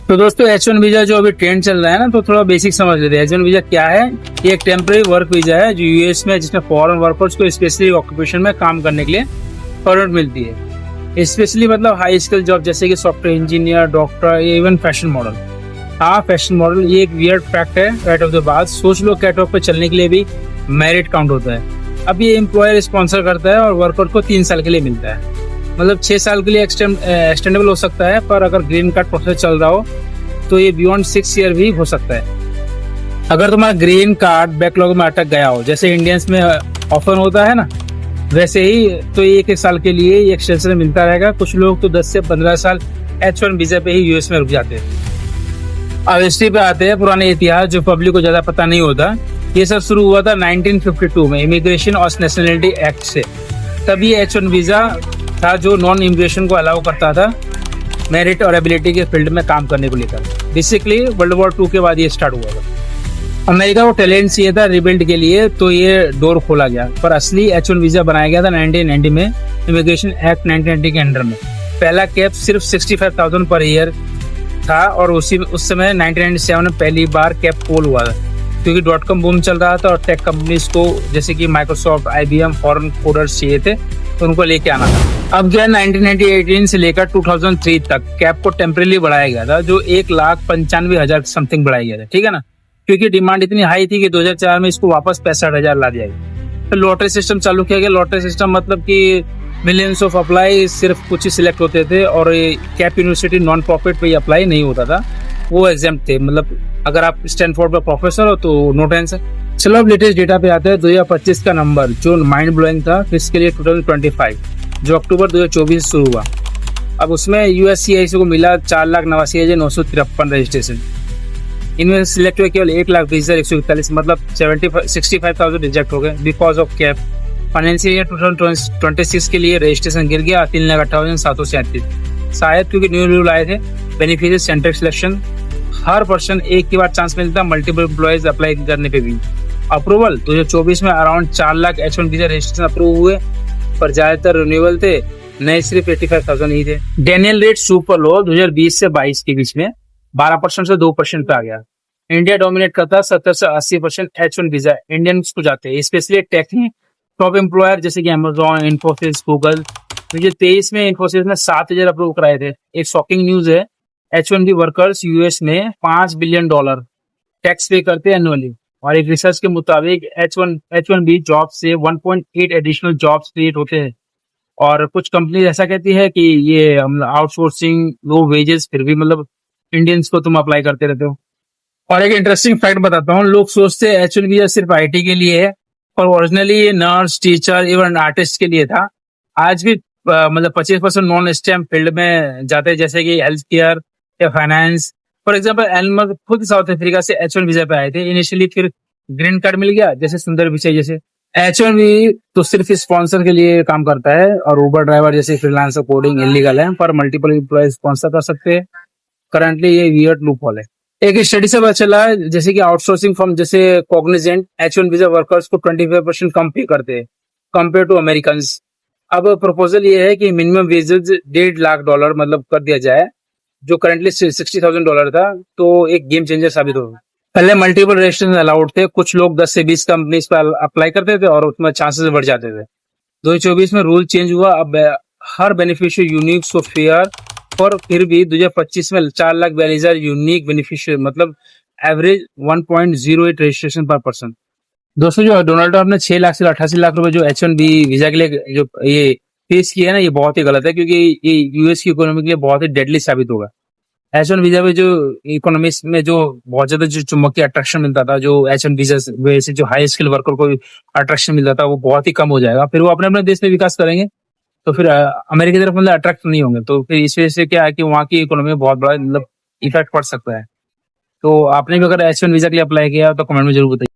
तो दोस्तों H1 visa जो अभी ट्रेंड चल रहा है ना, तो थोड़ा बेसिक समझ लेते हैं। H1 वीजा क्या है? ये एक टेम्पररी वर्क वीजा है जो यूएस में, जिसमें फॉरेन वर्कर्स को स्पेशली ऑक्यूपेशन में काम करने के लिए परमिट मिलती है। स्पेशली मतलब हाई स्किल जॉब जैसे कि software engineer, doctor, even fashion model. हाँ, फैशन मॉडल ये एक वियर्ड फैक्ट है राइट ऑफ द बात। सोच लो, कैटवॉक पे चलने के लिए भी मेरिट काउंट होता है। अब ये एम्प्लॉयर स्पॉन्सर करता है और वर्कर को 3 साल के लिए मिलता है। मतलब 6 साल के लिए एक्सटेंडेबल हो सकता है, पर अगर ग्रीन कार्ड प्रोसेस चल रहा हो तो ये बियॉन्ड 6 ईयर भी हो सकता है। अगर तुम्हारा ग्रीन कार्ड बैकलॉग में अटक गया हो, जैसे इंडियंस में ऑफर होता है ना, वैसे ही तो ये 1 साल के लिए ये एक्सटेंशन मिलता रहेगा। कुछ लोग तो 10 से 15 साल H1 वीजा पे ही यूएस में रुक जाते हैं। अब हिस्ट्री पे आते हैं, पुराने इतिहास जो पब्लिक को ज्यादा पता नहीं होता। ये सब शुरू हुआ था 1952 में इमिग्रेशन और नेशनलिटी एक्ट से। तभी H1 वीजा था जो नॉन इमिग्रेशन को अलाउ करता था मेरिट और एबिलिटी के फील्ड में काम करने को लेकर। बेसिकली वर्ल्ड वॉर 2 के बाद ये स्टार्ट हुआ था। अमेरिका को टैलेंट चाहिए था रिबिल्ड के लिए, तो ये डोर खोला गया। पर असली H1 वीजा बनाया गया था 1990 में इमिग्रेशन एक्ट 1990 के अंडर में। पहला कैप सिर्फ 65,000 पर ईयर था और उस समय 1997 में पहली बार कैप पोल हुआ था, क्योंकि .com बूम चल रहा था और टेक कंपनीज को जैसे कि माइक्रोसॉफ्ट, IBM फॉरेन कोडर्स चाहिए थे, तो उनको लेके आना था। अब जो है 1998 से लेकर 2003 तक कैप को टेम्परेली बढ़ाया गया था, जो 1,95,000 समथिंग बढ़ाया गया था। ठीक है ना, क्योंकि डिमांड इतनी हाई थी कि 2004 में इसको वापस 65,000 ला दिया गया। तो लॉटरी सिस्टम चालू किया गया। लॉटरी सिस्टम मतलब कि मिलियंस ऑफ अप्लाई, सिर्फ कुछ ही सिलेक्ट होते थे और कैप यूनिवर्सिटी नॉन प्रॉफिट पे अप्लाई नहीं होता था, वो एग्जाम्प्ट थे। मतलब अगर आप स्टैनफोर्ड में प्रोफेसर हो तो नो टेंशन। चलो अब लेटेस्ट डेटा पे आते हैं। 2025 का नंबर जो माइंड ब्लोइंग था फिस्कल ईयर 2025, जो अक्टूबर 2024 से शुरू हुआ। अब उसमें USCIS को मिला 4,89,953 रजिस्ट्रेशन। इनमें सिलेक्ट हुए केवल 1,20,141, मतलब 65,000 रिजेक्ट हो गए because of cap. Financial year 2026 के लिए रजिस्ट्रेशन गिर गया 3,58,737, शायद क्योंकि न्यू रूल आए थे बेनिफिशियरी सेंट्रिक सिलेक्शन। हर पर्सन एक के बाद चांस मिलता, मल्टीपल एम्प्लॉयज अप्लाई करने पे भी। अप्रूवल 2024 में around 4 lakh H1 visa registration approve हुए, पर ज्यादातर रिन्यूअल थे, नए सिर्फ 85,000 ही थे। डेनियल रेट सुपर लो 2020 से 22 के बीच में 12% से 2% पे आ गया। इंडिया डोमिनेट करता, 70 से 80% H1 वीजा इंडियंस को जाते हैं, स्पेशली टेक में। टॉप एम्प्लॉयर जैसे कि अमेजॉन, इन्फोसिस, गूगल। 2023 में इन्फोसिस ने 7,000 अप्रूव कराए थे। एक शॉकिंग न्यूज है, H1B वर्कर्स यूएस में $5 बिलियन टैक्स पे करते हैं एनुअली। और एक रिसर्च के मुताबिक H1B जॉब से 1.8 एडिशनल जॉब्स क्रिएट होते हैं। और कुछ कंपनी ऐसा कहती है कि ये आउटसोर्सिंग, लो वेजेस, फिर भी मतलब इंडियंस को तुम अप्लाई करते रहते हो। और एक इंटरेस्टिंग फैक्ट बताता हूँ, लोग सोचते हैं H1 वीजा सिर्फ IT के लिए है, पर ओरिजिनली ये नर्स, टीचर, इवन आर्टिस्ट के लिए था। आज भी मतलब 25% नॉन स्टेम फील्ड में जाते हैं, जैसे कि हेल्थ केयर या फाइनेंस। फॉर एग्जाम्पल एलन खुद साउथ अफ्रीका से H1 वीजा पे आए थे इनिशियली, फिर ग्रीन कार्ड मिल गया, जैसे सुंदर पिचाई जैसे। H1B तो सिर्फ स्पॉन्सर के लिए काम करता है, और उबर ड्राइवर जैसे फ्रीलांसर कोडिंग इलीगल है, पर मल्टीपल एम्प्लॉय स्पॉन्सर कर सकते हैं। करंटली ये वियर्ड लूपहोल है। एक स्टडी से पता चला है जैसे कि आउटसोर्सिंग फर्म जैसे कॉग्निजेंट H1 वीजा वर्कर्स को 25% कम पे करते हैं कंपेयर टू अमेरिकन। अब प्रपोजल ये है कि मिनिमम वेजेस $1.5 लाख मतलब कर दिया जाए, जो करंटली $60,000 था, तो एक गेम चेंजर साबित होगा। पहले मल्टीपल रजिस्ट्रेशन अलाउड थे, कुछ लोग 10 से 20 कंपनीज पर अप्लाई करते थे और उसमें चांसेस बढ़ जाते थे। 2024 में रूल चेंज हुआ, अब हर बेनिफिशियरी यूनिक सो फेयर, पर फिर भी 2025 में 4,42,000 यूनिक बेनिफिशियरी, मतलब एवरेज 1.08 रजिस्ट्रेशन पर पर्सन। दोस्तों, जो डोनाल्ड ट्रम्प ने 6 लाख से 88 लाख रुपए जो H1B वीजा के लिए जो ये पेश किया है ना, ये बहुत ही गलत है, क्योंकि ये यूएस की इकोनॉमी के लिए बहुत ही डेडली साबित होगा। H1 वीजा में जो इकोनॉमी में जो बहुत ज्यादा जो चुंबकीय अट्रैक्शन मिलता था, जो H1 वीजा से जो हाई स्किल वर्कर को अट्रैक्शन मिलता था, वो बहुत ही कम हो जाएगा। फिर वो अपने अपने देश में विकास करेंगे, तो फिर अमेरिका की तरफ मतलब अट्रैक्ट नहीं होंगे, तो फिर इस वजह से क्या है कि वहाँ की इकोनॉमी में बहुत बड़ा मतलब इफेक्ट पड़ सकता है। तो आपने भी अगर H1 वीजा के लिए अप्लाई किया तो कमेंट में जरूर बताइए।